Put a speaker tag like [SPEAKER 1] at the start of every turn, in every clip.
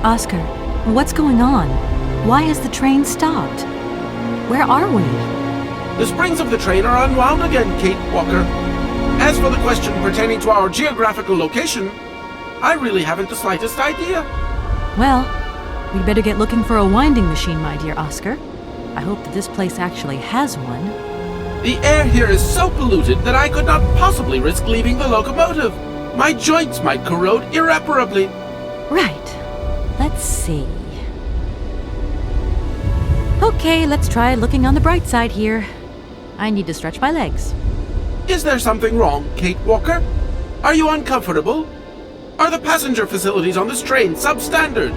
[SPEAKER 1] Oscar, what's going on? Why has the train stopped? Where are we?
[SPEAKER 2] The springs of the train are unwound again, Kate Walker. As for the question pertaining to our geographical location, I really haven't the slightest idea.
[SPEAKER 1] Well, we'd better get looking for a winding machine, my dear Oscar. I hope that this place actually has one.
[SPEAKER 2] The air here is so polluted that I could not possibly risk leaving the locomotive. My joints might corrode irreparably.
[SPEAKER 1] Right. Let's see. Okay, let's try looking on the bright side here. I need to stretch my legs.
[SPEAKER 2] Is there something wrong, Kate Walker? Are you uncomfortable? Are the passenger facilities on this train substandard?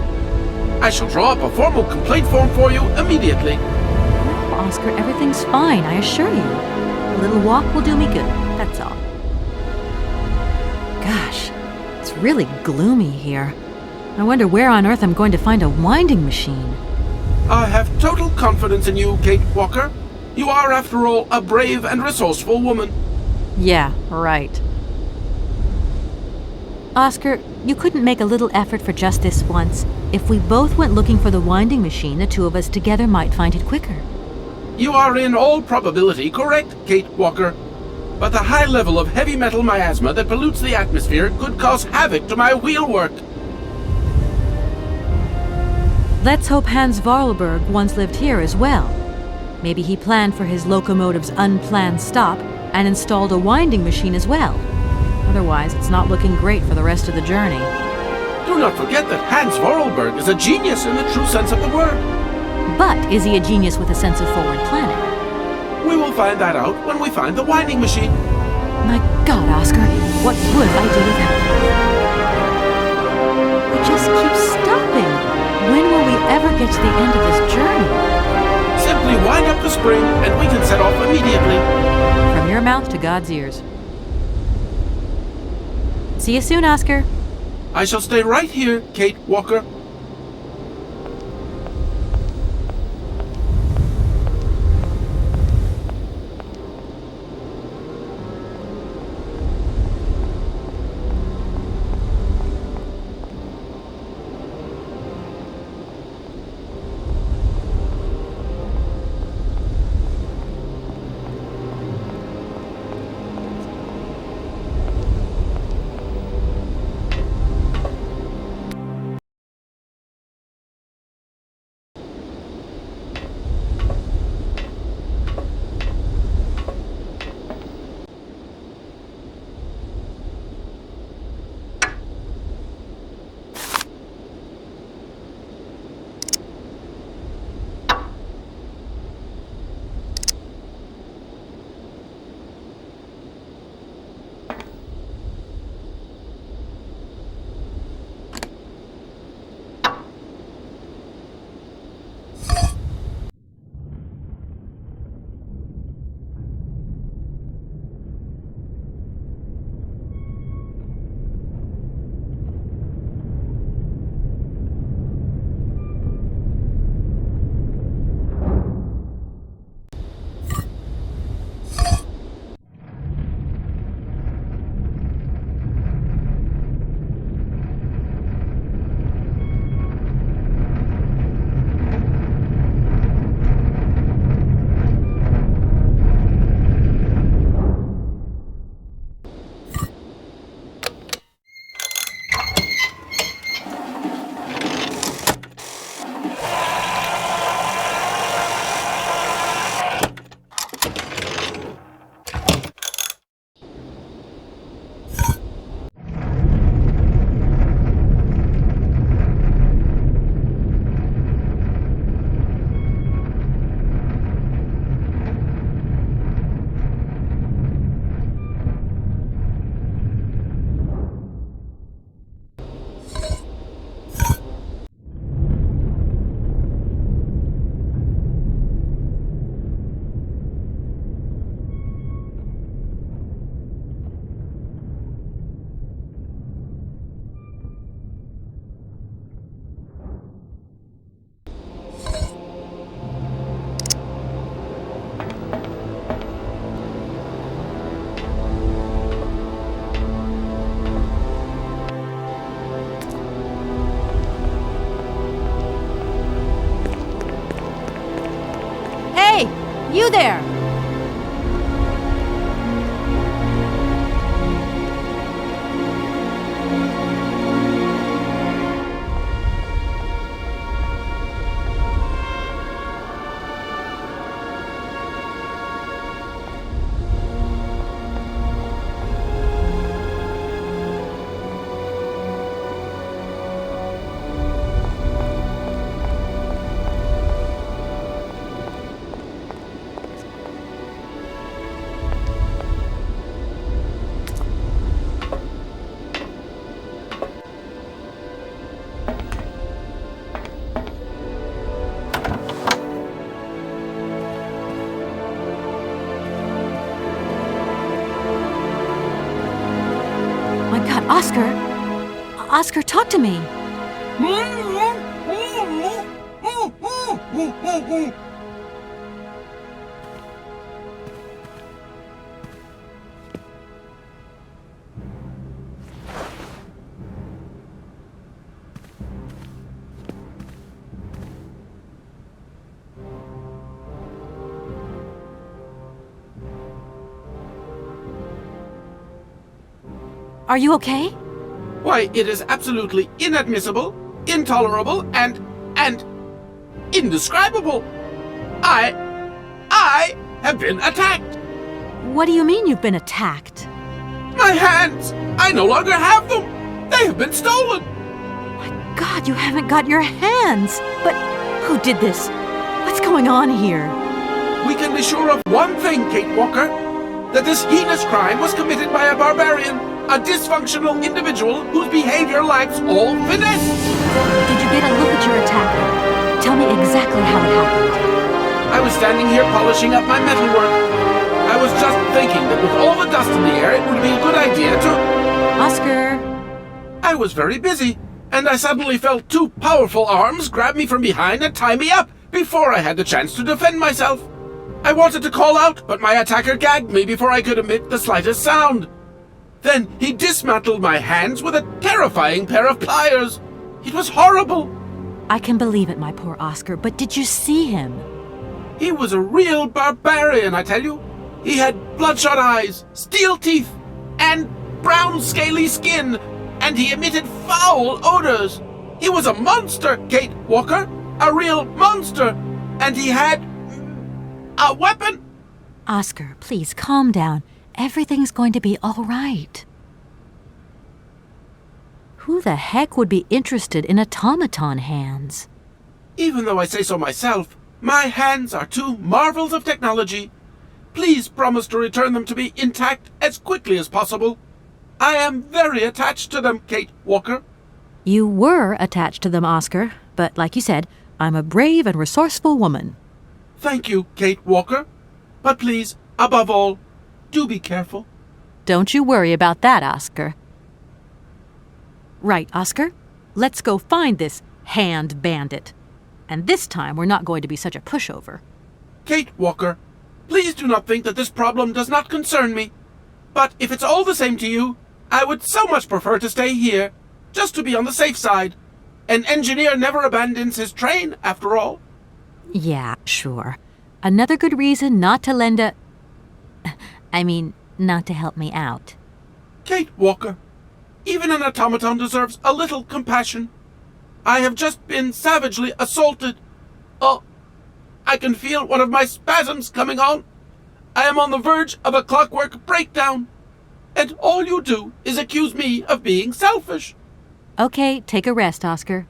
[SPEAKER 2] I shall draw up a formal complaint form for you immediately.
[SPEAKER 1] No, Oscar, everything's fine, I assure you. A little walk will do me good, that's all. Gosh, it's really gloomy here. I wonder where on earth I'm going to find a winding machine.
[SPEAKER 2] I have total confidence in you, Kate Walker. You are, after all, a brave and resourceful woman.
[SPEAKER 1] Yeah, right. Oscar, you couldn't make a little effort for just this once. If we both went looking for the winding machine, the two of us together might find it quicker.
[SPEAKER 2] You are in all probability correct, Kate Walker. But the high level of heavy metal miasma that pollutes the atmosphere could cause havoc to my wheelwork.
[SPEAKER 1] Let's hope Hans Vorarlberg once lived here as well. Maybe he planned for his locomotive's unplanned stop and installed a winding machine as well. Otherwise, it's not looking great for the rest of the journey.
[SPEAKER 2] Do not forget that Hans Vorarlberg is a genius in the true sense of the word.
[SPEAKER 1] But is he a genius with a sense of forward planning?
[SPEAKER 2] We will find that out when we find the winding machine.
[SPEAKER 1] My God, Oscar, what would I do without you? We just keep stopping. When will we ever get to the end of this journey?
[SPEAKER 2] Simply wind up the spring and we can set off immediately.
[SPEAKER 1] From your mouth to God's ears. See you soon, Oscar.
[SPEAKER 2] I shall stay right here, Kate Walker.
[SPEAKER 1] You there! Oscar! Oscar, talk to me! Are you okay?
[SPEAKER 2] Why, it is absolutely inadmissible, intolerable, and indescribable. I have been attacked.
[SPEAKER 1] What do you mean you've been attacked?
[SPEAKER 2] My hands! I no longer have them! They have been stolen!
[SPEAKER 1] My God, you haven't got your hands! But who did this? What's going on here?
[SPEAKER 2] We can be sure of one thing, Kate Walker. That this heinous crime was committed by a barbarian, a dysfunctional individual whose behavior lacks all finesse.
[SPEAKER 1] Did you get a look at your attacker? Tell me exactly how it happened.
[SPEAKER 2] I was standing here polishing up my metalwork. I was just thinking that with all the dust in the air, it would be a good idea to...
[SPEAKER 1] Oscar!
[SPEAKER 2] I was very busy, and I suddenly felt two powerful arms grab me from behind and tie me up before I had the chance to defend myself. I wanted to call out, but my attacker gagged me before I could emit the slightest sound. Then he dismantled my hands with a terrifying pair of pliers. It was horrible.
[SPEAKER 1] I can believe it, my poor Oscar, but did you see him?
[SPEAKER 2] He was a real barbarian, I tell you. He had bloodshot eyes, steel teeth, and brown scaly skin, and he emitted foul odors. He was a monster, Kate Walker, a real monster, and he had a weapon.
[SPEAKER 1] Oscar, please calm down. Everything's going to be all right. Who the heck would be interested in automaton hands?
[SPEAKER 2] Even though I say so myself, my hands are two marvels of technology. Please promise to return them to me intact as quickly as possible. I am very attached to them, Kate Walker.
[SPEAKER 1] You were attached to them, Oscar, but like you said, I'm a brave and resourceful woman.
[SPEAKER 2] Thank you, Kate Walker. But please, above all, do be careful.
[SPEAKER 1] Don't you worry about that, Oscar. Right, Oscar. Let's go find this hand bandit. And this time we're not going to be such a pushover.
[SPEAKER 2] Kate Walker, please do not think that this problem does not concern me. But if it's all the same to you, I would so much prefer to stay here, just to be on the safe side. An engineer never abandons his train, after all.
[SPEAKER 1] Yeah, sure. Another good reason not to lend a... not to help me out.
[SPEAKER 2] Kate Walker, even an automaton deserves a little compassion. I have just been savagely assaulted. Oh, I can feel one of my spasms coming on. I am on the verge of a clockwork breakdown. And all you do is accuse me of being selfish.
[SPEAKER 1] Okay, take a rest, Oscar.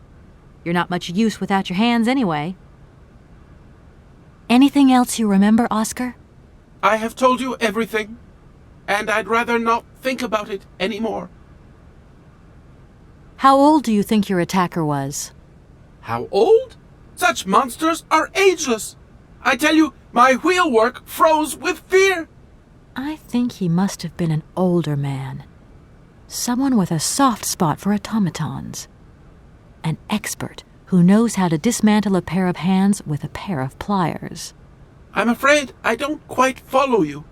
[SPEAKER 1] You're not much use without your hands anyway. Anything else you remember, Oscar?
[SPEAKER 2] I have told you everything, and I'd rather not think about it anymore.
[SPEAKER 1] How old do you think your attacker was?
[SPEAKER 2] How old? Such monsters are ageless. I tell you, my wheelwork froze with fear.
[SPEAKER 1] I think he must have been an older man. Someone with a soft spot for automatons. An expert who knows how to dismantle a pair of hands with a pair of pliers.
[SPEAKER 2] I'm afraid I don't quite follow you.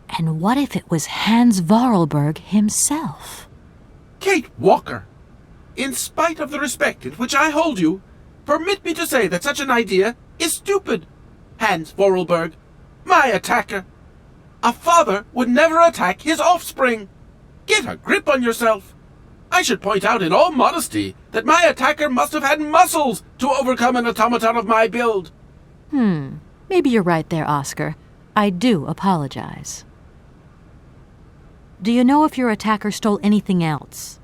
[SPEAKER 1] And what if it was Hans Vorarlberg himself?
[SPEAKER 2] Kate Walker, in spite of the respect in which I hold you, permit me to say that such an idea is stupid. Hans Vorarlberg, My attacker! A father would never attack his offspring! Get a grip on yourself! I should point out in all modesty that my attacker must have had muscles to overcome an automaton of my build.
[SPEAKER 1] Maybe you're right there, Oscar. I do apologize. Do you know if your attacker stole anything else?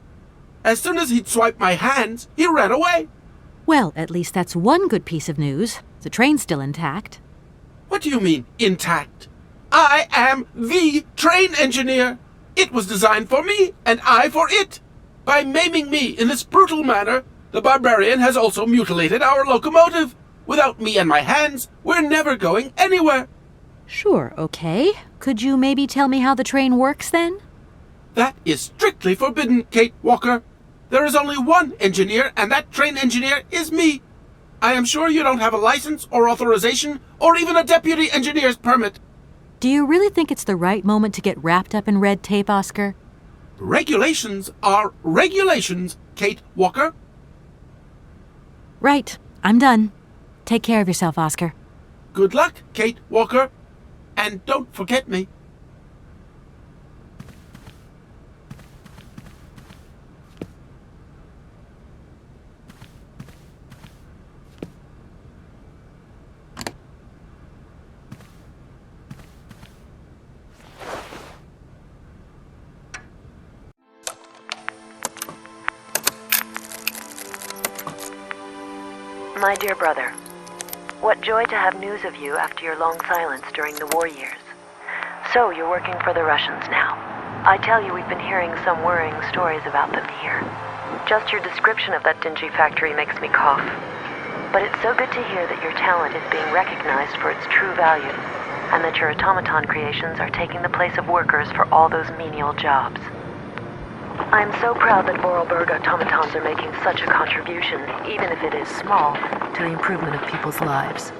[SPEAKER 2] As soon as he'd swiped my hands, he ran away.
[SPEAKER 1] Well, at least that's one good piece of news. The train's still intact.
[SPEAKER 2] What do you mean, intact? I am the train engineer. It was designed for me, and I for it. By maiming me in this brutal manner, the barbarian has also mutilated our locomotive. Without me and my hands, we're never going anywhere.
[SPEAKER 1] Sure, okay. Could you maybe tell me how the train works, then?
[SPEAKER 2] That is strictly forbidden, Kate Walker. There is only one engineer, and that train engineer is me. I am sure you don't have a license or authorization or even a deputy engineer's permit.
[SPEAKER 1] Do you really think it's the right moment to get wrapped up in red tape, Oscar?
[SPEAKER 2] Regulations are regulations, Kate Walker.
[SPEAKER 1] Right. I'm done. Take care of yourself, Oscar.
[SPEAKER 2] Good luck, Kate Walker. And don't forget me.
[SPEAKER 3] My dear brother, what joy to have news of you after your long silence during the war years. So you're working for the Russians now. I tell you, we've been hearing some worrying stories about them here. Just your description of that dingy factory makes me cough. But it's so good to hear that your talent is being recognized for its true value, and that your automaton creations are taking the place of workers for all those menial jobs. I'm so proud that Vorarlberg automatons are making such a contribution, even if it is small, to the improvement of people's lives.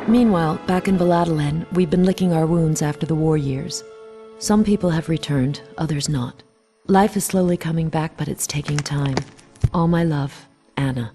[SPEAKER 4] Meanwhile, back in Valladolid, we've been licking our wounds after the war years. Some people have returned, others not. Life is slowly coming back, but it's taking time. All my love, Anna.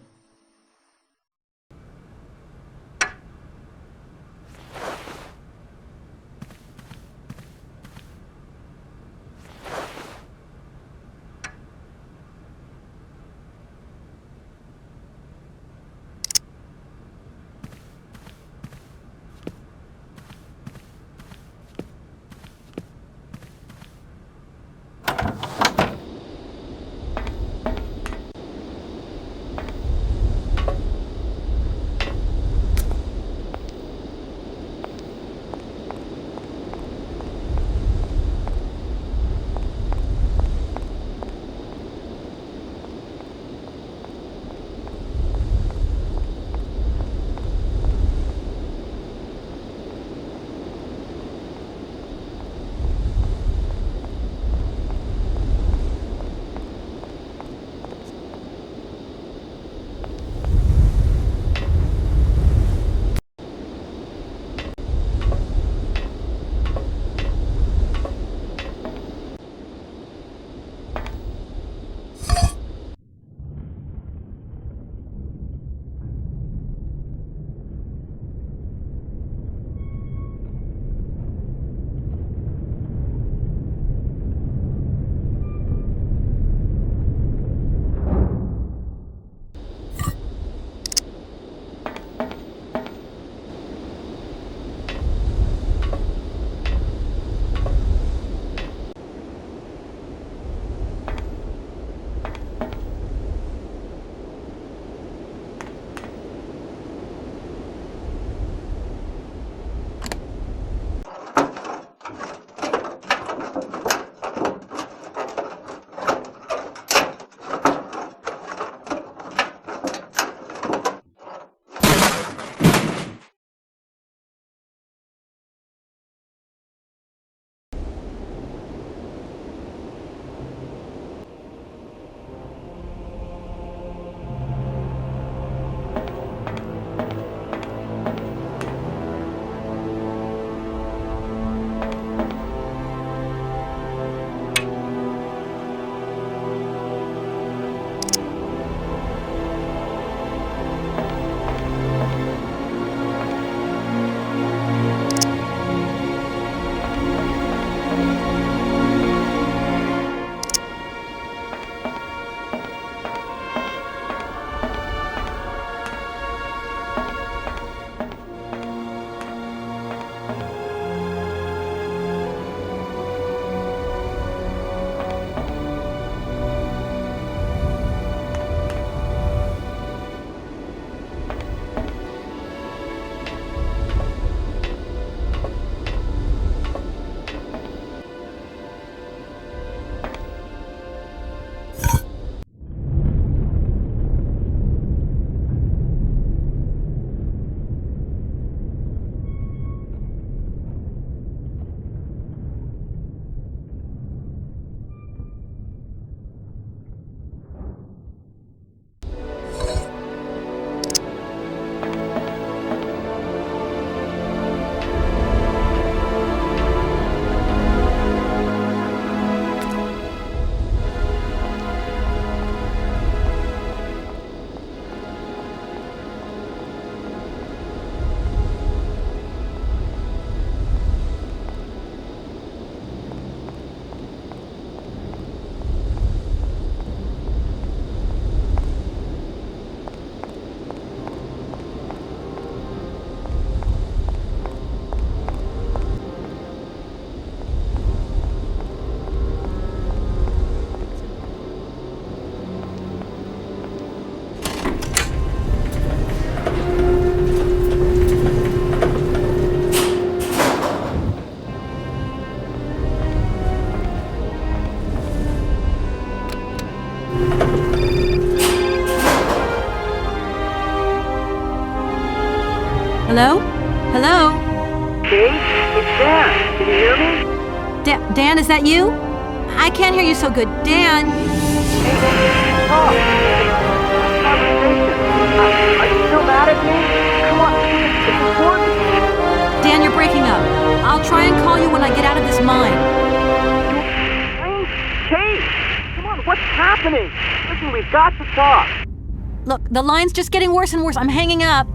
[SPEAKER 1] Hello? Hello?
[SPEAKER 5] Kate, it's Dan. Can you hear me?
[SPEAKER 1] Dan, is that you? I can't hear you so good. Dan!
[SPEAKER 5] Hey, talk. Conversation. Are you still mad at me? Come on, it's important.
[SPEAKER 1] Dan, you're breaking up. I'll try and call you when I get out of this mine.
[SPEAKER 5] Wait, Kate! Come on, what's happening? Listen, we've got to talk.
[SPEAKER 1] Look, the line's just getting worse and worse. I'm hanging up.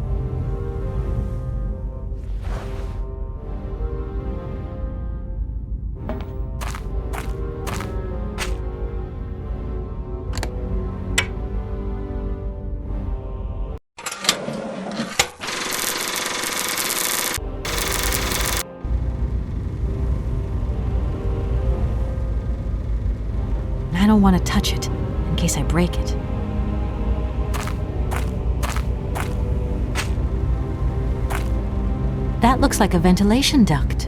[SPEAKER 1] I don't want to touch it, in case I break it. That looks like a ventilation duct.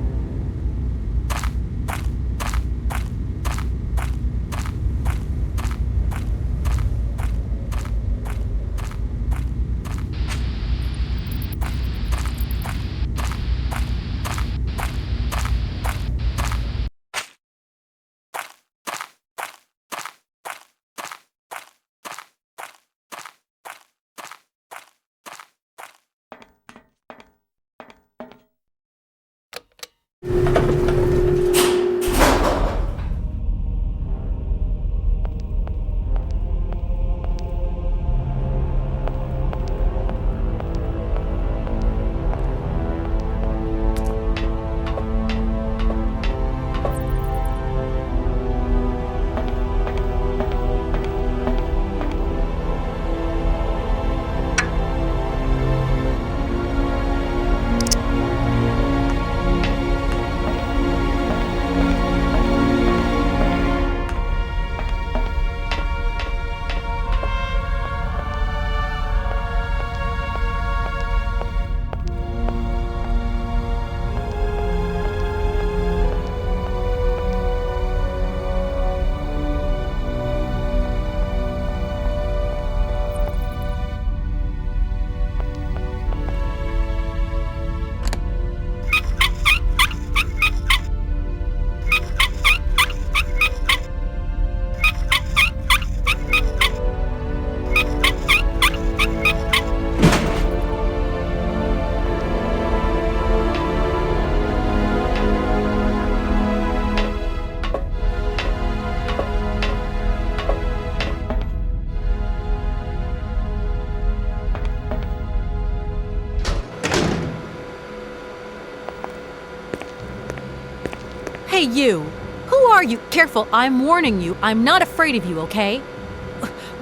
[SPEAKER 1] Hey, you! Who are you? Careful, I'm warning you. I'm not afraid of you, okay?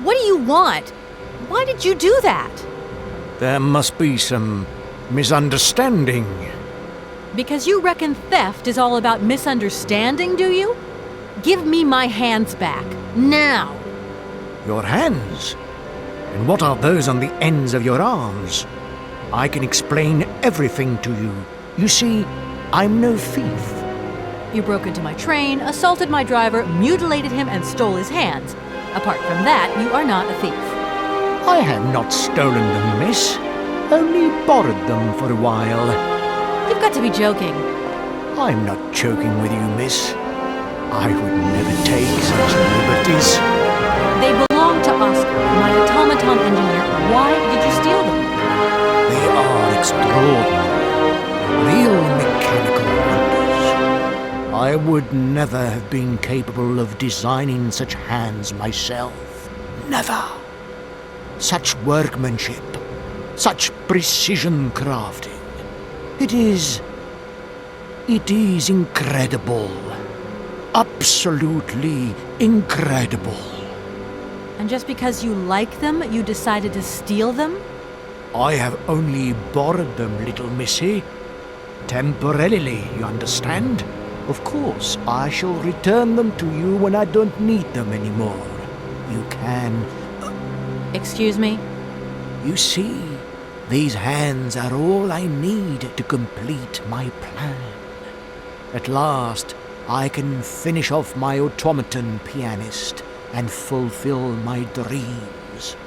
[SPEAKER 1] What do you want? Why did you do that?
[SPEAKER 6] There must be some misunderstanding.
[SPEAKER 1] Because you reckon theft is all about misunderstanding, do you? Give me my hands back. Now!
[SPEAKER 6] Your hands? And what are those on the ends of your arms? I can explain everything to you. You see, I'm no thief.
[SPEAKER 1] You broke into my train, assaulted my driver, mutilated him, and stole his hands. Apart from that, you are not a thief.
[SPEAKER 6] I have not stolen them, miss. Only borrowed them for a while.
[SPEAKER 1] You've got to be joking.
[SPEAKER 6] I'm not joking with you, miss. I would never take such liberties.
[SPEAKER 1] They belong to Oscar, my automaton engineer. Why did you steal them?
[SPEAKER 6] They are extraordinary. Real mechanical wonders. I would never have been capable of designing such hands myself. Never. Such workmanship. Such precision crafting. It is incredible. Absolutely incredible.
[SPEAKER 1] And just because you like them, you decided to steal them?
[SPEAKER 6] I have only borrowed them, little missy. Temporarily, you understand? Of course, I shall return them to you when I don't need them anymore. You can...
[SPEAKER 1] Excuse me?
[SPEAKER 6] You see, these hands are all I need to complete my plan. At last, I can finish off my automaton pianist and fulfill my dreams.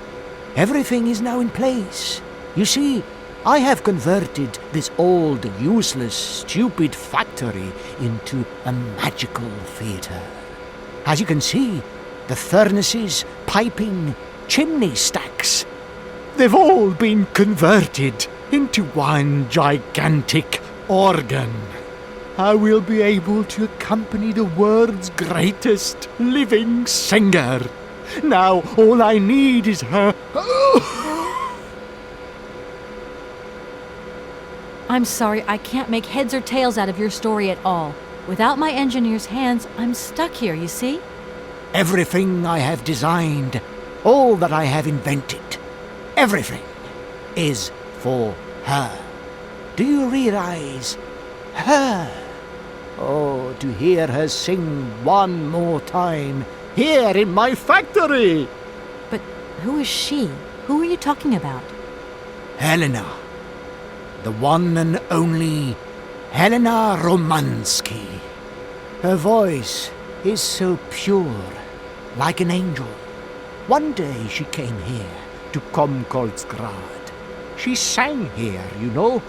[SPEAKER 6] Everything is now in place. You see, I have converted this old, useless, stupid factory into a magical theatre. As you can see, the furnaces, piping, chimney stacks, they've all been converted into one gigantic organ. I will be able to accompany the world's greatest living singer. Now all I need is her...
[SPEAKER 1] I'm sorry, I can't make heads or tails out of your story at all. Without my engineer's hands, I'm stuck here, you see?
[SPEAKER 6] Everything I have designed, all that I have invented, everything is for her. Do you realize? Her. Oh, to hear her sing one more time, here in my factory!
[SPEAKER 1] But who is she? Who are you talking about?
[SPEAKER 6] Helena. The one and only Helena Romanski. Her voice is so pure, like an angel. One day she came here to Komgolzgrad. She sang here, you know,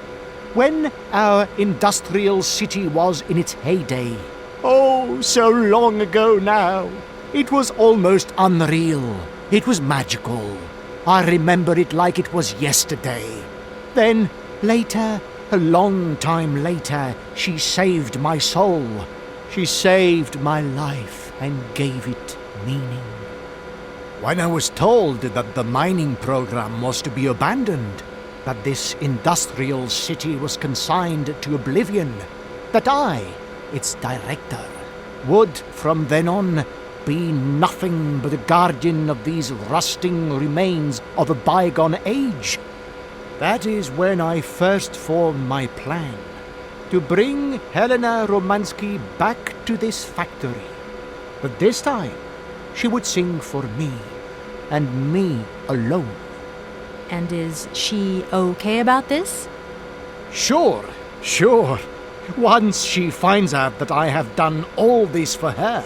[SPEAKER 6] when our industrial city was in its heyday. Oh, so long ago now. It was almost unreal. It was magical. I remember it like it was yesterday. Then, later, a long time later, she saved my soul. She saved my life and gave it meaning. When I was told that the mining program was to be abandoned, that this industrial city was consigned to oblivion, that I, its director, would from then on be nothing but a guardian of these rusting remains of a bygone age, that is when I first formed my plan to bring Helena Romanski back to this factory. But this time, she would sing for me, and me alone.
[SPEAKER 1] And is she okay about this?
[SPEAKER 6] Sure. Once she finds out that I have done all this for her,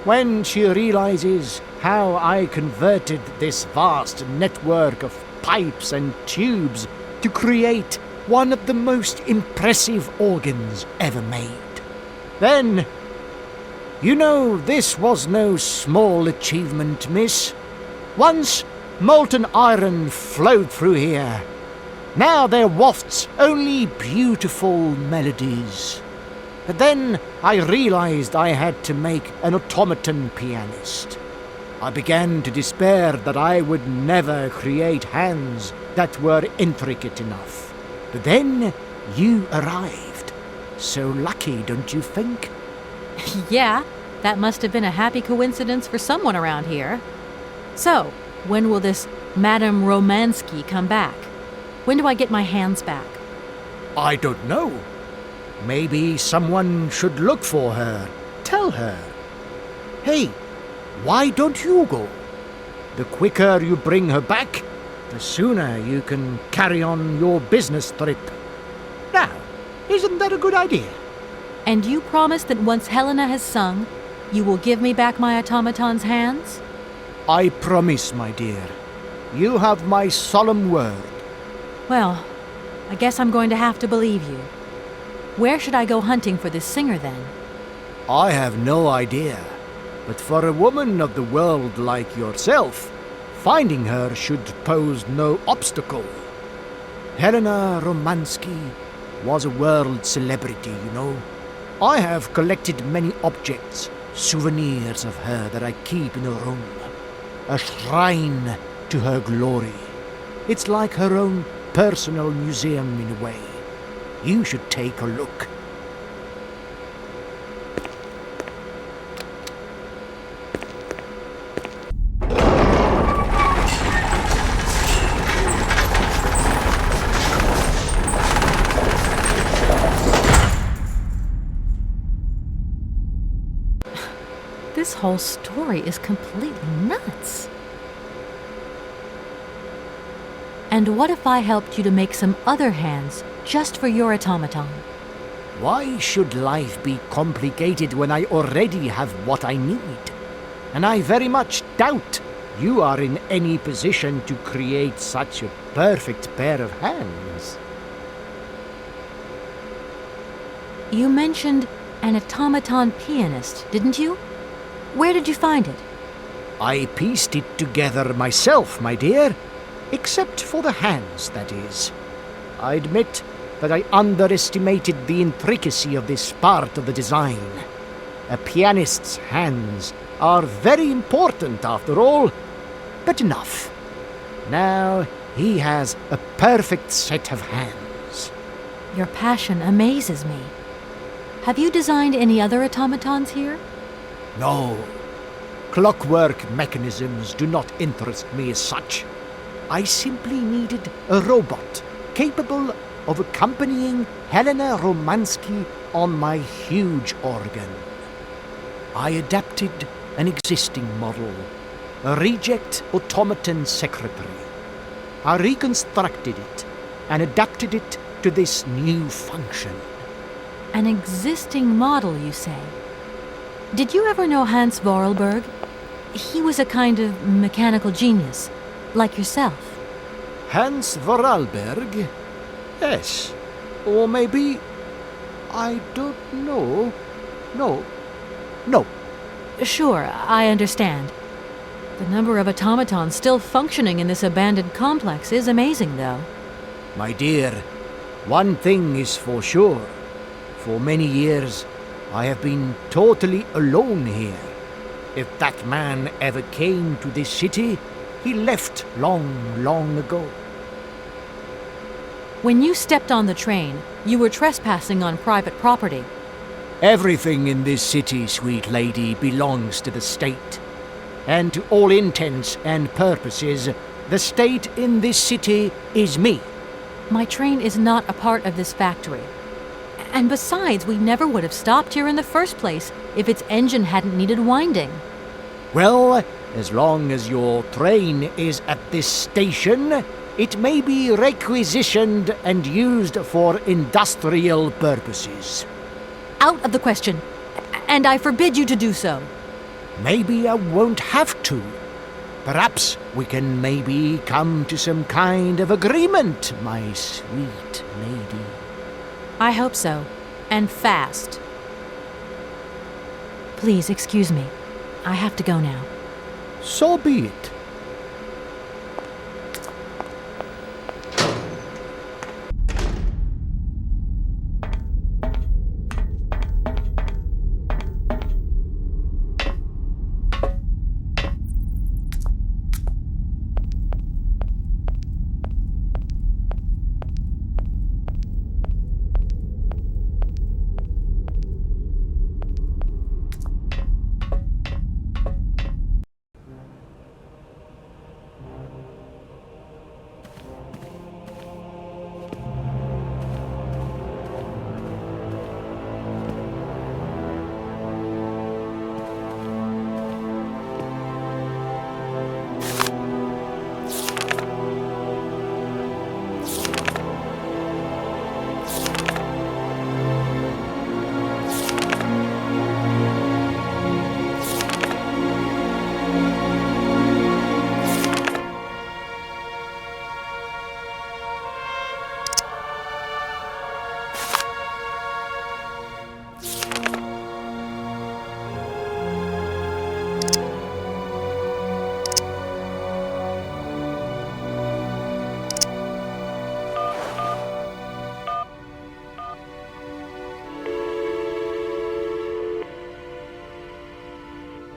[SPEAKER 6] when she realizes how I converted this vast network of pipes and tubes to create one of the most impressive organs ever made, then, you know, this was no small achievement, miss. Once molten iron flowed through here. Now there wafts only beautiful melodies. But then I realized I had to make an automaton pianist. I began to despair that I would never create hands that were intricate enough. But then you arrived. So lucky, don't you think?
[SPEAKER 1] Yeah, that must have been a happy coincidence for someone around here. So, when will this Madame Romanski come back? When do I get my hands back?
[SPEAKER 6] I don't know. Maybe someone should look for her. Tell her. Hey, why don't you go? The quicker you bring her back, the sooner you can carry on your business trip. Now, isn't that a good idea?
[SPEAKER 1] And you promise that once Helena has sung, you will give me back my automaton's hands?
[SPEAKER 6] I promise, my dear. You have my solemn word.
[SPEAKER 1] Well, I guess I'm going to have to believe you. Where should I go hunting for this singer, then?
[SPEAKER 6] I have no idea. But for a woman of the world like yourself, finding her should pose no obstacle. Helena Romanski was a world celebrity, you know. I have collected many objects, souvenirs of her that I keep in a room. A shrine to her glory. It's like her own personal museum in a way. You should take a look.
[SPEAKER 1] This whole story is completely nuts. And what if I helped you to make some other hands just for your automaton?
[SPEAKER 6] Why should life be complicated when I already have what I need? And I very much doubt you are in any position to create such a perfect pair of hands.
[SPEAKER 1] You mentioned an automaton pianist, didn't you? Where did you find it?
[SPEAKER 6] I pieced it together myself, my dear. Except for the hands, that is. I admit that I underestimated the intricacy of this part of the design. A pianist's hands are very important, after all. But enough. Now he has a perfect set of hands.
[SPEAKER 1] Your passion amazes me. Have you designed any other automatons here?
[SPEAKER 6] No. Clockwork mechanisms do not interest me as such. I simply needed a robot capable of accompanying Helena Romanski on my huge organ. I adapted an existing model, a reject automaton secretary. I reconstructed it and adapted it to this new function.
[SPEAKER 1] An existing model, you say? Did you ever know Hans Vorarlberg? He was a kind of mechanical genius, like yourself.
[SPEAKER 6] Hans Vorarlberg? Yes. Or maybe... I don't know. No.
[SPEAKER 1] Sure, I understand. The number of automatons still functioning in this abandoned complex is amazing, though.
[SPEAKER 6] My dear, one thing is for sure. For many years, I have been totally alone here. If that man ever came to this city, he left long ago.
[SPEAKER 1] When you stepped on the train, you were trespassing on private property.
[SPEAKER 6] Everything in this city, sweet lady, belongs to the state. And to all intents and purposes, the state in this city is me.
[SPEAKER 1] My train is not a part of this factory. And besides, we never would have stopped here in the first place if its engine hadn't needed winding.
[SPEAKER 6] Well, as long as your train is at this station, it may be requisitioned and used for industrial purposes.
[SPEAKER 1] Out of the question. And I forbid you to do so.
[SPEAKER 6] Maybe I won't have to. Perhaps we can maybe come to some kind of agreement, my sweet lady.
[SPEAKER 1] I hope so. And fast. Please excuse me. I have to go now.
[SPEAKER 6] So be it.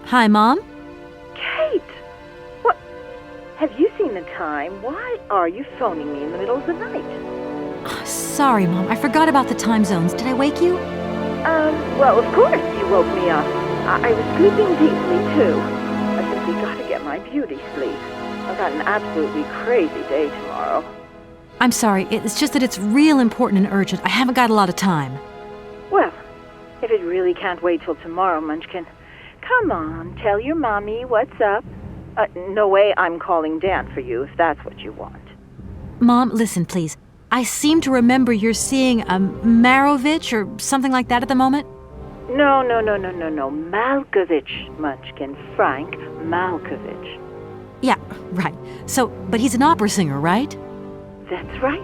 [SPEAKER 1] Hi, Mom?
[SPEAKER 5] Kate! What? Have you seen the time? Why are you phoning me in the middle of the night?
[SPEAKER 1] Sorry, Mom. I forgot about the time zones. Did I wake you?
[SPEAKER 5] Well, of course you woke me up. I was sleeping deeply, too. I simply gotta get my beauty sleep. I've got an absolutely crazy day tomorrow.
[SPEAKER 1] I'm sorry. It's just that it's real important and urgent. I haven't got a lot of time.
[SPEAKER 5] Well, if it really can't wait till tomorrow, Munchkin, come on, tell your mommy what's up. No way I'm calling Dan for you, if that's what you want.
[SPEAKER 1] Mom, listen, please. I seem to remember you're seeing a Marovich or something like that at the moment.
[SPEAKER 5] No. Malkovich, Munchkin. Frank Malkovich.
[SPEAKER 1] Yeah, right. So, but he's an opera singer, right?
[SPEAKER 5] That's right.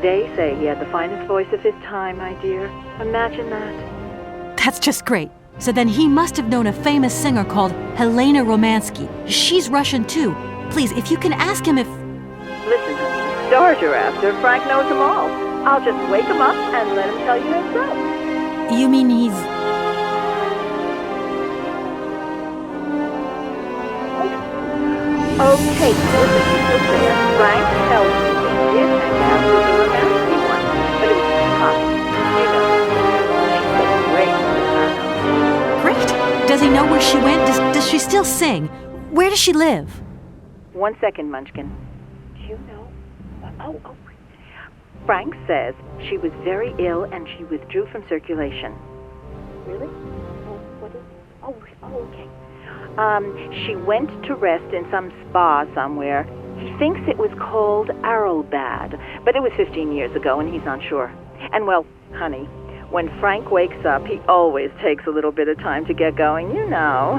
[SPEAKER 5] They say he had the finest voice of his time, my dear. Imagine that.
[SPEAKER 1] That's just great. So then he must have known a famous singer called Helena Romanski. She's Russian too. Please, if you can ask him if...
[SPEAKER 5] Listen, honey, stars you're after. Frank knows them all. I'll just wake him up and let him tell you himself.
[SPEAKER 1] You mean he's...
[SPEAKER 5] Okay, listen, he's there. Frank tells me he did hang out with the Romanski one, but it was fine. You know, she's so great with her.
[SPEAKER 1] Great. Does he know where she went? Does she still sing? Where does she live?
[SPEAKER 5] 1 second, Munchkin. Do you know? Oh. Frank says she was very ill and she withdrew from circulation. Really? Okay. She went to rest in some spa somewhere. He thinks it was called Aralbad, but it was 15 years ago and he's not sure. And well, honey, when Frank wakes up, he always takes a little bit of time to get going, you know.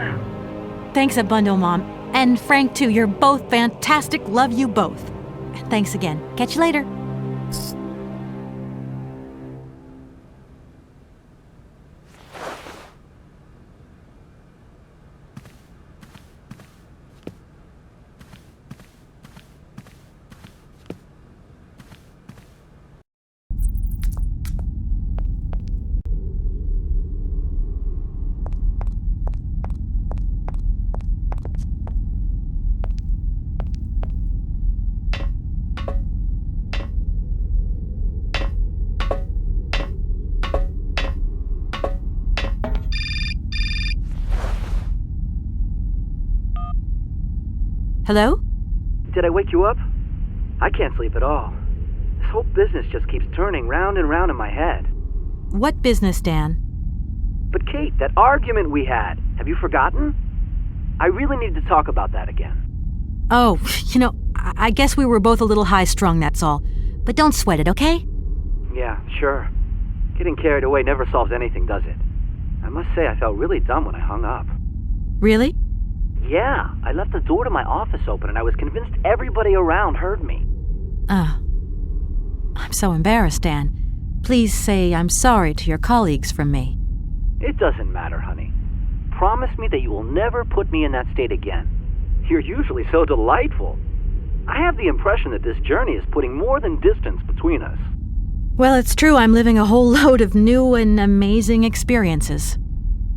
[SPEAKER 1] Thanks a bundle, Mom. And Frank, too. You're both fantastic. Love you both. Thanks again. Catch you later. Hello?
[SPEAKER 7] Did I wake you up? I can't sleep at all. This whole business just keeps turning round and round in my head.
[SPEAKER 1] What business, Dan?
[SPEAKER 7] But Kate, that argument we had, have you forgotten? I really need to talk about that again.
[SPEAKER 1] Oh, I guess we were both a little high-strung, that's all. But don't sweat it, okay?
[SPEAKER 7] Yeah, sure. Getting carried away never solves anything, does it? I must say I felt really dumb when I hung up.
[SPEAKER 1] Really?
[SPEAKER 7] Yeah, I left the door to my office open and I was convinced everybody around heard me.
[SPEAKER 1] I'm so embarrassed, Dan. Please say I'm sorry to your colleagues from me.
[SPEAKER 7] It doesn't matter, honey. Promise me that you will never put me in that state again. You're usually so delightful. I have the impression that this journey is putting more than distance between us.
[SPEAKER 1] Well, it's true I'm living a whole load of new and amazing experiences.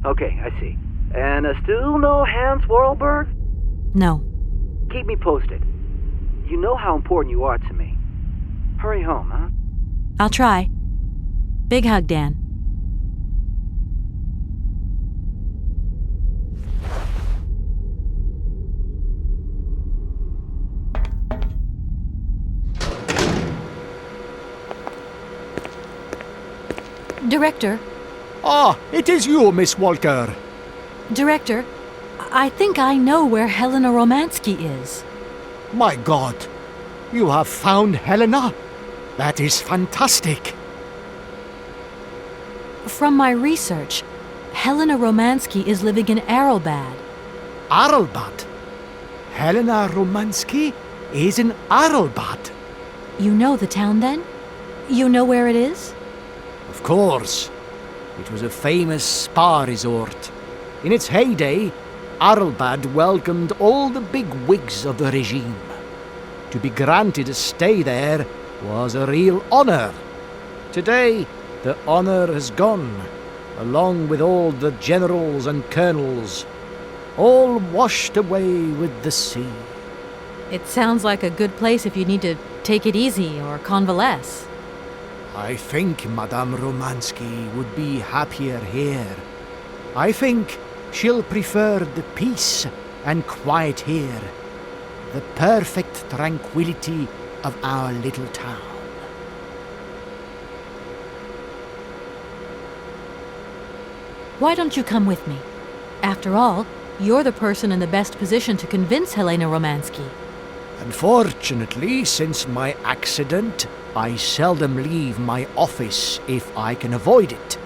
[SPEAKER 7] Okay, I see. And still no Hans Vorarlberg?
[SPEAKER 1] No.
[SPEAKER 7] Keep me posted. You know how important you are to me. Hurry home, huh?
[SPEAKER 1] I'll try. Big hug, Dan. Director.
[SPEAKER 6] Ah, it is you, Miss Walker.
[SPEAKER 1] Director, I think I know where Helena Romanski is.
[SPEAKER 6] My God, you have found Helena? That is fantastic.
[SPEAKER 1] From my research, Helena Romanski is living in Aralbad.
[SPEAKER 6] Aralbad? Helena Romanski is in Aralbad.
[SPEAKER 1] You know the town, then? You know where it is?
[SPEAKER 6] Of course. It was a famous spa resort. In its heyday, Aralbad welcomed all the big wigs of the regime. To be granted a stay there was a real honor. Today, the honor has gone, along with all the generals and colonels, all washed away with the sea.
[SPEAKER 1] It sounds like a good place if you need to take it easy or convalesce.
[SPEAKER 6] I think Madame Romanski would be happier here. I think she'll prefer the peace and quiet here, the perfect tranquility of our little town.
[SPEAKER 1] Why don't you come with me? After all, you're the person in the best position to convince Helena Romanski.
[SPEAKER 6] Unfortunately, since my accident, I seldom leave my office if I can avoid it.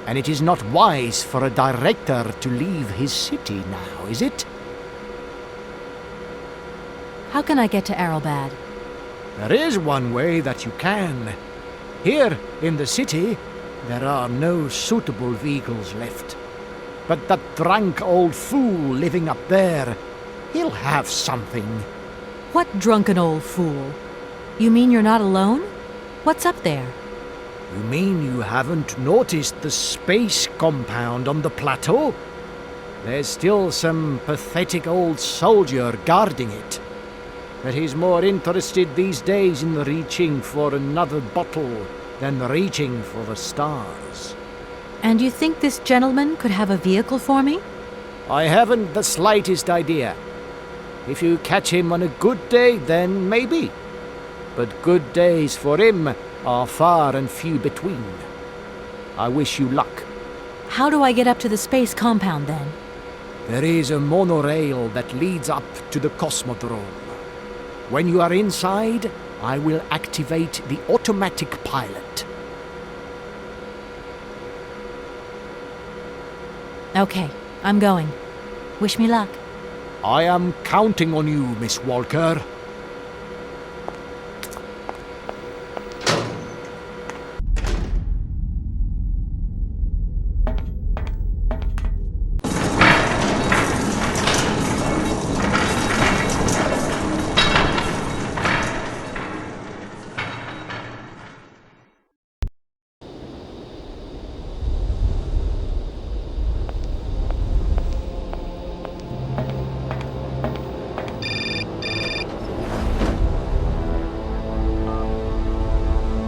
[SPEAKER 6] And it is not wise for a director to leave his city now, is it?
[SPEAKER 1] How can I get to Aralbad?
[SPEAKER 6] There is one way that you can. Here in the city, there are no suitable vehicles left. But that drunk old fool living up there, he'll have something.
[SPEAKER 1] What drunken old fool? You mean you're not alone? What's up there?
[SPEAKER 6] You mean you haven't noticed the space compound on the plateau? There's still some pathetic old soldier guarding it. But he's more interested these days in reaching for another bottle than reaching for the stars.
[SPEAKER 1] And you think this gentleman could have a vehicle for me?
[SPEAKER 6] I haven't the slightest idea. If you catch him on a good day, then maybe. But good days for him are far and few between. I wish you luck.
[SPEAKER 1] How do I get up to the space compound then?
[SPEAKER 6] There is a monorail that leads up to the Cosmodrome. When you are inside, I will activate the automatic pilot.
[SPEAKER 1] Okay, I'm going. Wish me luck.
[SPEAKER 6] I am counting on you, Miss Walker.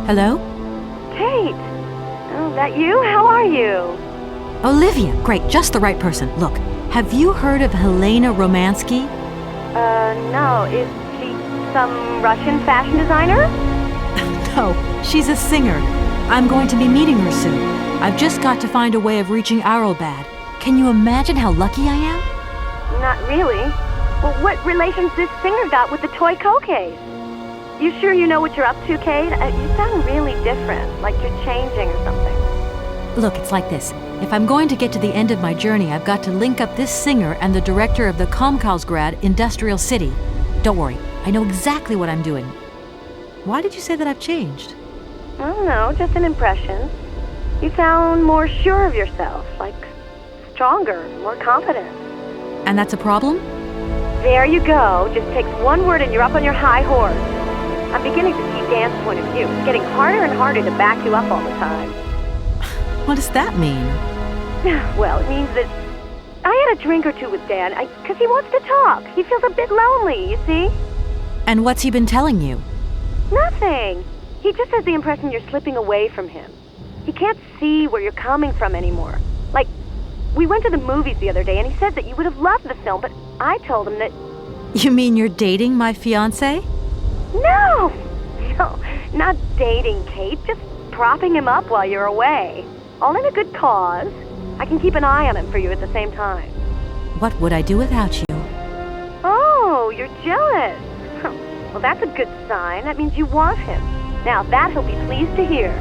[SPEAKER 1] Hello?
[SPEAKER 5] Kate! Oh, that you? How are you?
[SPEAKER 1] Olivia! Great, just the right person. Look, have you heard of Helena Romanski?
[SPEAKER 5] No. Is she some Russian fashion designer?
[SPEAKER 1] No, she's a singer. I'm going to be meeting her soon. I've just got to find a way of reaching Aralbad. Can you imagine how lucky I am?
[SPEAKER 5] Not really. Well, what relation's this singer got with the toy case? You sure you know what you're up to, Kate? You sound really different, like you're changing or something.
[SPEAKER 1] Look, it's like this. If I'm going to get to the end of my journey, I've got to link up this singer and the director of the Komgolzgrad industrial city. Don't worry, I know exactly what I'm doing. Why did you say that I've changed?
[SPEAKER 5] I don't know, just an impression. You sound more sure of yourself, like stronger, more confident.
[SPEAKER 1] And that's a problem?
[SPEAKER 5] There you go. Just takes one word and you're up on your high horse. I'm beginning to see Dan's point of view. It's getting harder and harder to back you up all the time.
[SPEAKER 1] What does that mean?
[SPEAKER 5] Well, it means that I had a drink or two with Dan, because he wants to talk. He feels a bit lonely, you see?
[SPEAKER 1] And what's he been telling you?
[SPEAKER 5] Nothing. He just has the impression you're slipping away from him. He can't see where you're coming from anymore. Like, we went to the movies the other day, and he said that you would have loved the film, but I told him that...
[SPEAKER 1] You mean you're dating my fiancé?
[SPEAKER 5] No, not dating, Kate. Just propping him up while you're away. All in a good cause. I can keep an eye on him for you at the same time.
[SPEAKER 1] What would I do without you?
[SPEAKER 5] Oh, you're jealous. Well, that's a good sign. That means you want him. Now, that he'll be pleased to hear.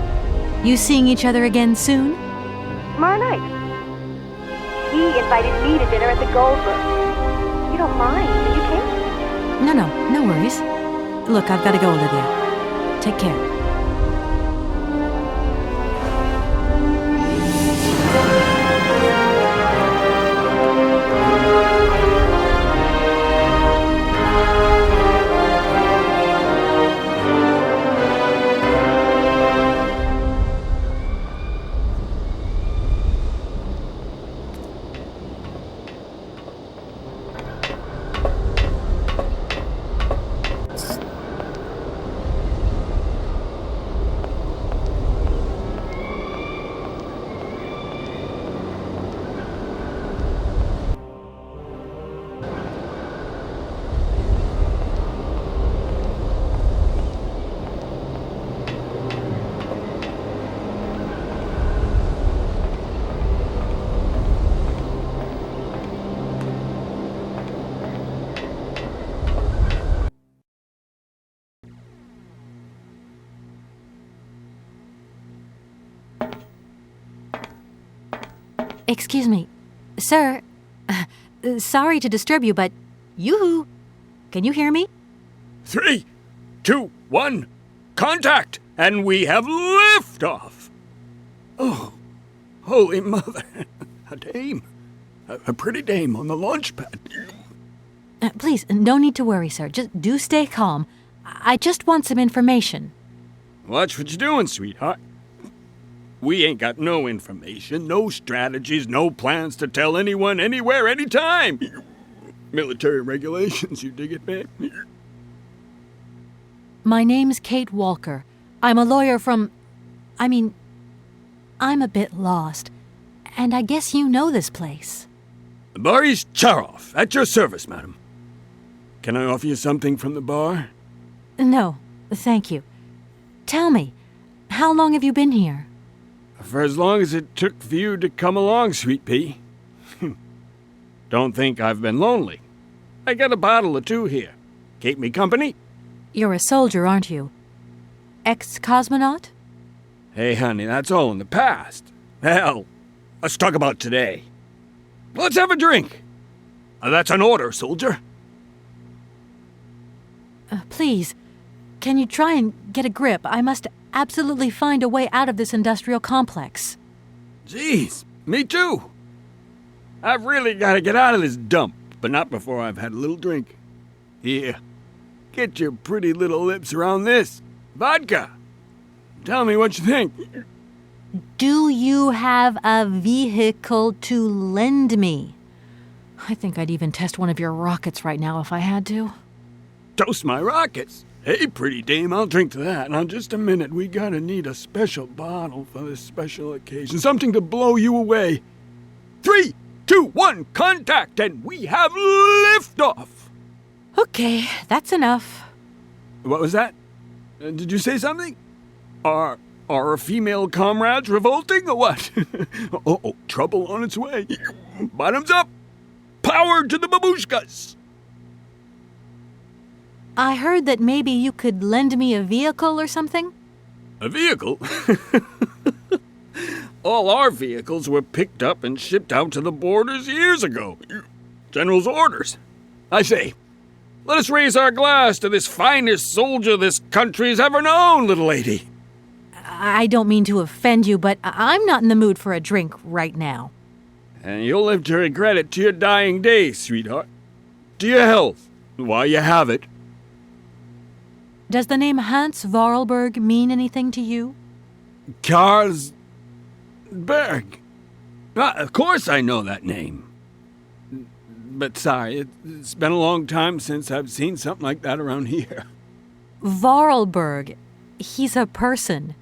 [SPEAKER 1] You seeing each other again soon?
[SPEAKER 5] Tomorrow night. He invited me to dinner at the Goldberg. You don't mind, do you, Kate?
[SPEAKER 1] No worries. Look, I've got to go, Olivia. Take care. Excuse me. Sir, sorry to disturb you, but yoo-hoo! Can you hear me?
[SPEAKER 8] 3, 2, 1, contact! And we have liftoff! Oh, holy mother. A dame. A pretty dame on the launch pad.
[SPEAKER 1] Please, no need to worry, sir. Just do stay calm. I just want some information.
[SPEAKER 8] Watch what you're doing, sweetheart. We ain't got no information, no strategies, no plans to tell anyone, anywhere, anytime. Military regulations, you dig it, man?
[SPEAKER 1] My name's Kate Walker. I'm a lawyer from... I'm a bit lost. And I guess you know this place.
[SPEAKER 8] Boris Charov, at your service, madam. Can I offer you something from the bar?
[SPEAKER 1] No, thank you. Tell me, how long have you been here?
[SPEAKER 8] For as long as it took for you to come along, sweet pea. Don't think I've been lonely. I got a bottle or two here. Keep me company?
[SPEAKER 1] You're a soldier, aren't you? Ex-cosmonaut?
[SPEAKER 8] Hey, honey, that's all in the past. Hell, let's talk about today. Let's have a drink. That's an order, soldier.
[SPEAKER 1] Please, can you try and get a grip? I must absolutely find a way out of this industrial complex.
[SPEAKER 8] Jeez, me too. I've really got to get out of this dump, but not before I've had a little drink. Here, get your pretty little lips around this. Vodka. Tell me what you think.
[SPEAKER 1] Do you have a vehicle to lend me? I think I'd even test one of your rockets right now if I had to.
[SPEAKER 8] Toast my rockets. Hey, pretty dame, I'll drink to that. Now, just a minute. We gotta need a special bottle for this special occasion. Something to blow you away. 3, 2, 1, contact, and we have liftoff.
[SPEAKER 1] Okay, that's enough.
[SPEAKER 8] What was that? Did you say something? Are our female comrades revolting or what? Oh, trouble on its way. Bottoms up. Power to the babushkas.
[SPEAKER 1] I heard that maybe you could lend me a vehicle or something?
[SPEAKER 8] A vehicle? All our vehicles were picked up and shipped out to the borders years ago. General's orders. I say, let us raise our glass to this finest soldier this country's ever known, little lady.
[SPEAKER 1] I don't mean to offend you, but I'm not in the mood for a drink right now.
[SPEAKER 8] And you'll live to regret it to your dying days, sweetheart. To your health, while you have it.
[SPEAKER 1] Does the name Hans Vorarlberg mean anything to you?
[SPEAKER 8] Karlsberg. Of course I know that name. But sorry, it's been a long time since I've seen something like that around here.
[SPEAKER 1] Vorarlberg. He's a person.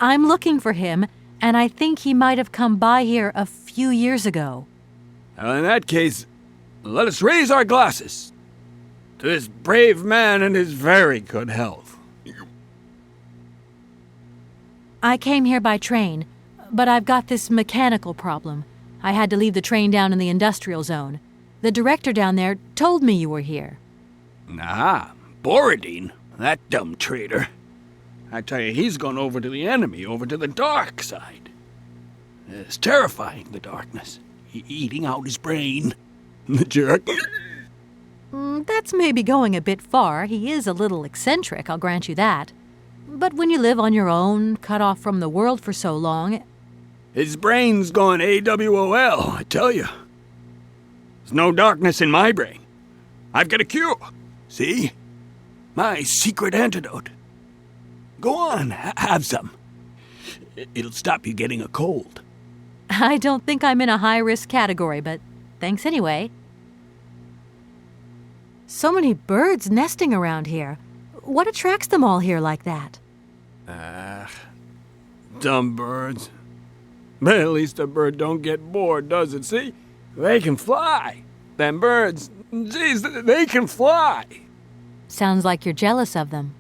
[SPEAKER 1] I'm looking for him, and I think he might have come by here a few years ago.
[SPEAKER 8] Well, in that case, let us raise our glasses to this brave man and his very good health.
[SPEAKER 1] I came here by train, but I've got this mechanical problem. I had to leave the train down in the industrial zone. The director down there told me you were here.
[SPEAKER 8] Ah, Borodine, that dumb traitor. I tell you, he's gone over to the enemy, over to the dark side. It's terrifying, the darkness. Eating out his brain. The jerk.
[SPEAKER 1] That's maybe going a bit far. He is a little eccentric, I'll grant you that. But when you live on your own, cut off from the world for so long...
[SPEAKER 8] His brain's gone AWOL, I tell you. There's no darkness in my brain. I've got a cure. See? My secret antidote. Go on, have some. It'll stop you getting a cold.
[SPEAKER 1] I don't think I'm in a high-risk category, but thanks anyway. So many birds nesting around here. What attracts them all here like that?
[SPEAKER 8] Dumb birds. But at least a bird don't get bored, does it? See? They can fly. Them birds, geez, they can fly.
[SPEAKER 1] Sounds like you're jealous of them.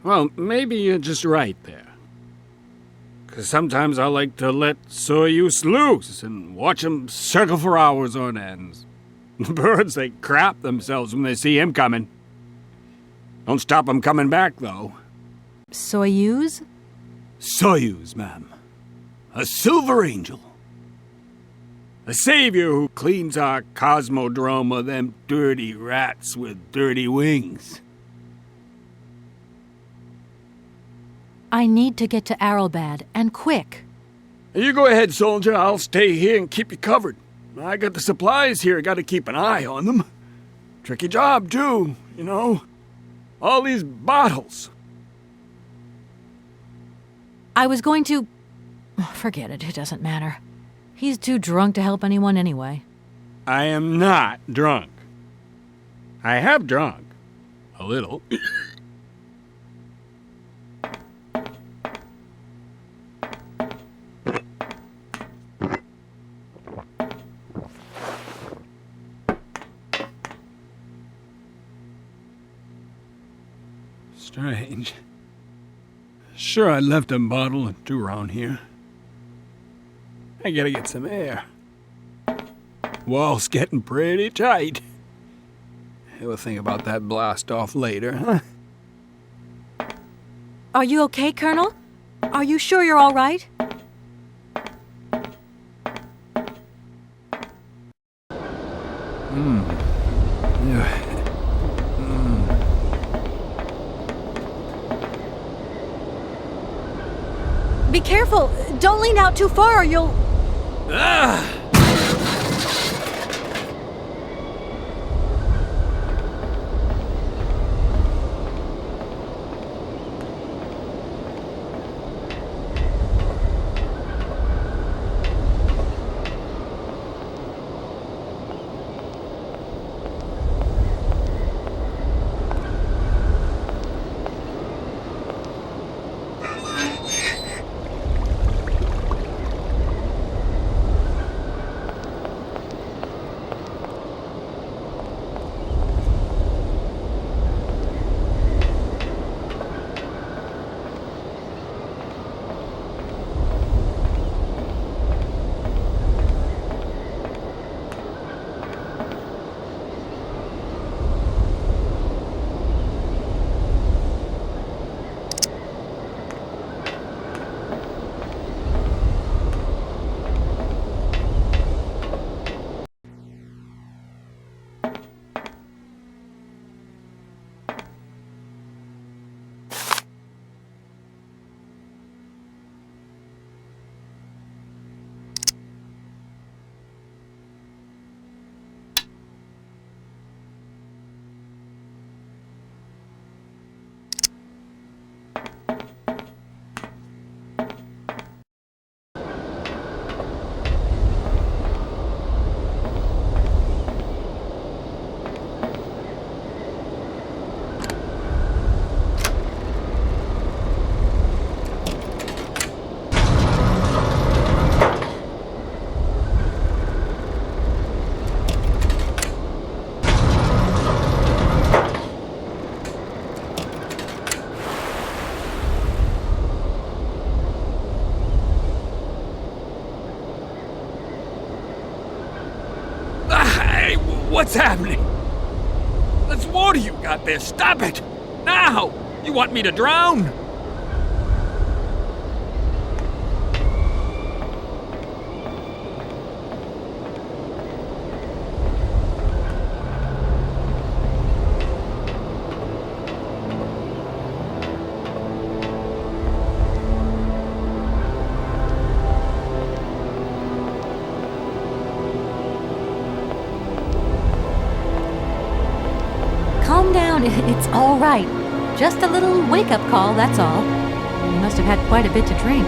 [SPEAKER 8] Well, maybe you're just right there. 'Cause sometimes I like to let Soyuz loose and watch 'em circle for hours on ends. The birds, they crap themselves when they see him coming. Don't stop 'em coming back, though.
[SPEAKER 1] Soyuz?
[SPEAKER 8] Soyuz, ma'am. A silver angel. A savior who cleans our cosmodrome of them dirty rats with dirty wings.
[SPEAKER 1] I need to get to Aralbad, and quick.
[SPEAKER 8] You go ahead, soldier. I'll stay here and keep you covered. I got the supplies here. Gotta keep an eye on them. Tricky job, too, you know. All these bottles.
[SPEAKER 1] I was going to... Forget it, it doesn't matter. He's too drunk to help anyone anyway.
[SPEAKER 8] I am not drunk. I have drunk. A little. Strange. Sure, I left a bottle or two around here. I gotta get some air. Wall's getting pretty tight. We'll think about that blast off later, huh?
[SPEAKER 1] Are you okay, Colonel? Are you sure you're all right? Be careful! Don't lean out too far or you'll...
[SPEAKER 8] Ah! What's happening? That's water you got there. Stop it! Now! You want me to drown?
[SPEAKER 1] Calm down, it's all right. Just a little wake-up call, that's all. You must have had quite a bit to drink.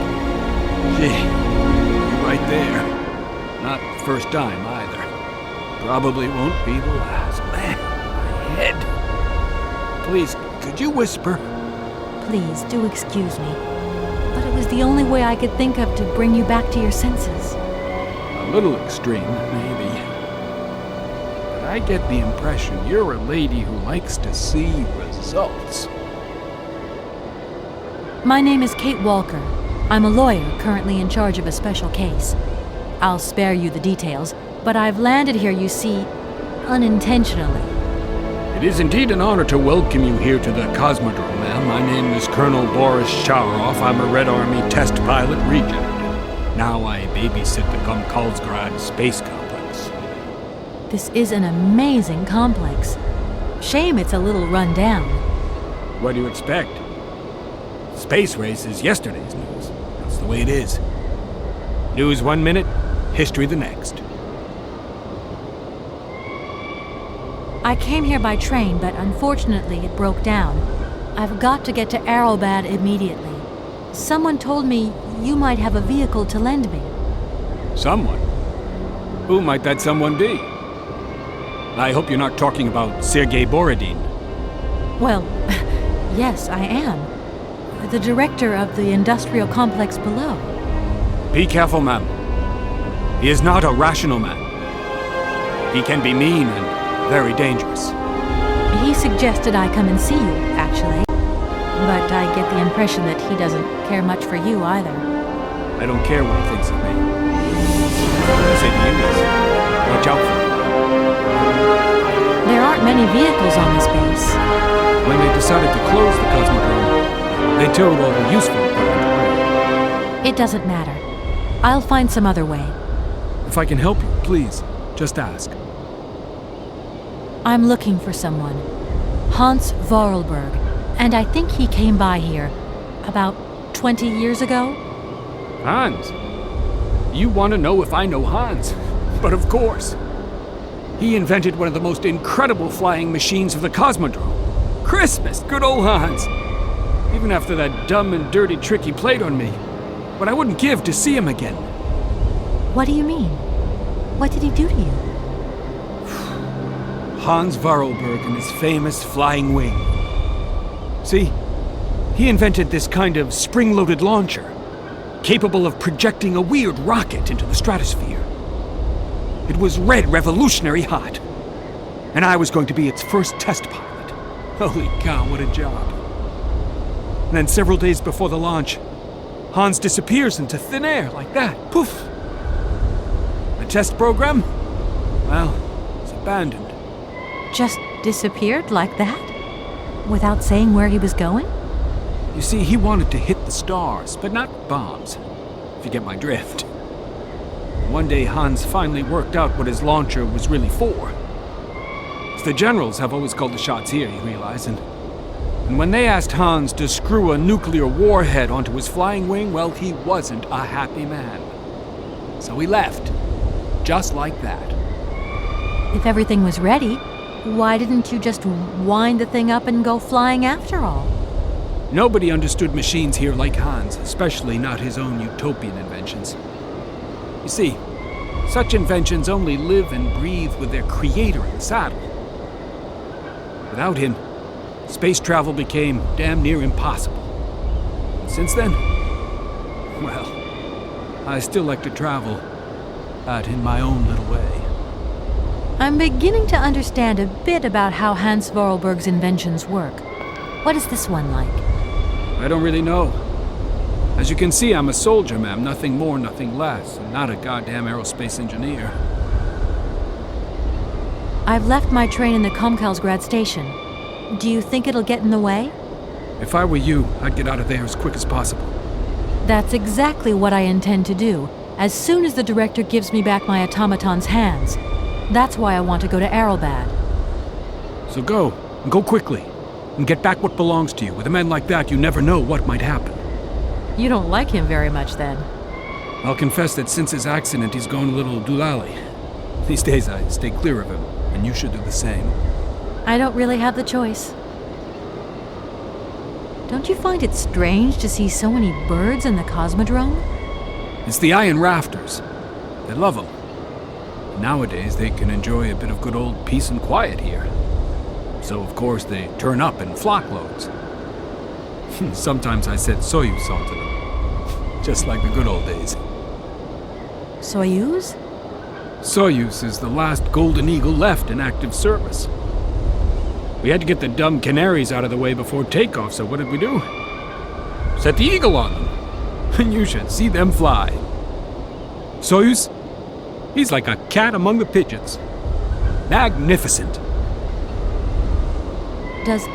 [SPEAKER 8] Gee, you're right there. Not the first time either. Probably won't be the last. Man, my head. Please, could you whisper?
[SPEAKER 1] Please, do excuse me. But it was the only way I could think of to bring you back to your senses.
[SPEAKER 8] A little extreme, maybe. But I get the impression you're a lady who likes to see results.
[SPEAKER 1] My name is Kate Walker. I'm a lawyer currently in charge of a special case. I'll spare you the details, but I've landed here, you see, unintentionally.
[SPEAKER 8] It is indeed an honor to welcome you here to the Cosmodrome, ma'am. My name is Colonel Boris Charov. I'm a Red Army test pilot regent. Now I babysit the Komgolzgrad space complex.
[SPEAKER 1] This is an amazing complex. Shame it's a little run down.
[SPEAKER 8] What do you expect? Space race is yesterday's news. That's the way it is. News 1 minute, history the next.
[SPEAKER 1] I came here by train, but unfortunately it broke down. I've got to get to Aralbad immediately. Someone told me you might have a vehicle to lend me.
[SPEAKER 8] Someone? Who might that someone be? I hope you're not talking about Serguei Borodine.
[SPEAKER 1] Well, yes, I am. The director of the industrial complex below.
[SPEAKER 8] Be careful, ma'am. He is not a rational man. He can be mean and very dangerous.
[SPEAKER 1] He suggested I come and see you, actually. But I get the impression that he doesn't care much for you either.
[SPEAKER 8] I don't care what he thinks of me. What I say to you is, watch out for him.
[SPEAKER 1] There aren't many vehicles on this base.
[SPEAKER 8] When they decided to close the Cosmodrome, they towed all the useful equipment away.
[SPEAKER 1] It doesn't matter. I'll find some other way.
[SPEAKER 8] If I can help you, please, just ask.
[SPEAKER 1] I'm looking for someone. Hans Vorarlberg. And I think he came by here about 20 years ago.
[SPEAKER 8] Hans? You want to know if I know Hans? But of course. He invented one of the most incredible flying machines of the Cosmodrome. Christmas, good old Hans. Even after that dumb and dirty trick he played on me. What I wouldn't give to see him again.
[SPEAKER 1] What do you mean? What did he do to you?
[SPEAKER 8] Hans Vorarlberg and his famous flying wing. See, he invented this kind of spring-loaded launcher, capable of projecting a weird rocket into the stratosphere. It was red revolutionary hot, and I was going to be its first test pilot. Holy cow, what a job. And then several days before the launch, Hans disappears into thin air like that. Poof! The test program? Well, it's abandoned.
[SPEAKER 1] Just disappeared like that? Without saying where he was going?
[SPEAKER 8] You see, he wanted to hit the stars, but not bombs, if you get my drift. One day, Hans finally worked out what his launcher was really for. It's the generals have always called the shots here, you realize, and when they asked Hans to screw a nuclear warhead onto his flying wing, well, he wasn't a happy man. So he left, just like that.
[SPEAKER 1] If everything was ready, why didn't you just wind the thing up and go flying after all?
[SPEAKER 8] Nobody understood machines here like Hans, especially not his own utopian inventions. You see, such inventions only live and breathe with their creator in the saddle. Without him, space travel became damn near impossible. And since then, well, I still like to travel, but in my own little way.
[SPEAKER 1] I'm beginning to understand a bit about how Hans Vorarlberg's inventions work. What is this one like?
[SPEAKER 8] I don't really know. As you can see, I'm a soldier, ma'am. Nothing more, nothing less. And not a goddamn aerospace engineer.
[SPEAKER 1] I've left my train in the Komgolzgrad station. Do you think it'll get in the way?
[SPEAKER 8] If I were you, I'd get out of there as quick as possible.
[SPEAKER 1] That's exactly what I intend to do, as soon as the director gives me back my automaton's hands. That's why I want to go to Aralbad.
[SPEAKER 8] So go, and go quickly, and get back what belongs to you. With a man like that, you never know what might happen.
[SPEAKER 1] You don't like him very much, then?
[SPEAKER 8] I'll confess that since his accident, he's gone a little doolally. These days, I stay clear of him, and you should do the same.
[SPEAKER 1] I don't really have the choice. Don't you find it strange to see so many birds in the Cosmodrome?
[SPEAKER 8] It's the iron rafters. They love them. Nowadays, they can enjoy a bit of good old peace and quiet here. So, of course, they turn up in flock loads. Sometimes I set Soyuz onto them. Just like the good old days.
[SPEAKER 1] Soyuz?
[SPEAKER 8] Soyuz is the last Golden Eagle left in active service. We had to get the dumb canaries out of the way before takeoff, so what did we do? Set the Eagle on them. And you should see them fly. Soyuz? He's like a cat among the pigeons. Magnificent.
[SPEAKER 1] Does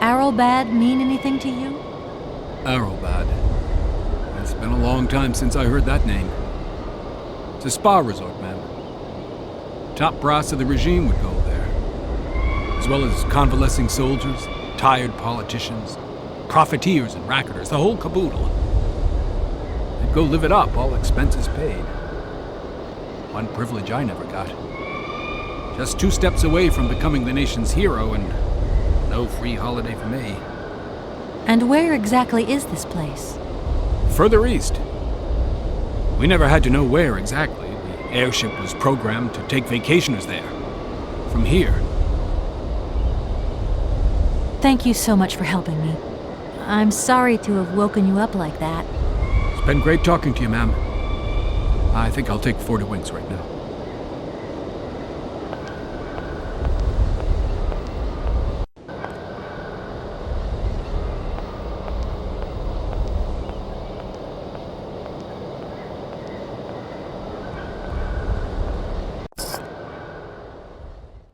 [SPEAKER 1] Aralbad mean anything to you?
[SPEAKER 8] Aralbad. It's been a long time since I heard that name. It's a spa resort, ma'am. Top brass of the regime would go there. As well as convalescing soldiers, tired politicians,
[SPEAKER 9] profiteers and racketers, the whole caboodle. I'd go live it up, all expenses paid. One privilege I never got. Just 2 steps away from becoming the nation's hero, and no free holiday for me.
[SPEAKER 1] And where exactly is this place?
[SPEAKER 9] Further east. We never had to know where exactly. The airship was programmed to take vacationers there. From here.
[SPEAKER 1] Thank you so much for helping me. I'm sorry to have woken you up like that.
[SPEAKER 9] It's been great talking to you, ma'am. I think I'll take 40 Wings right now.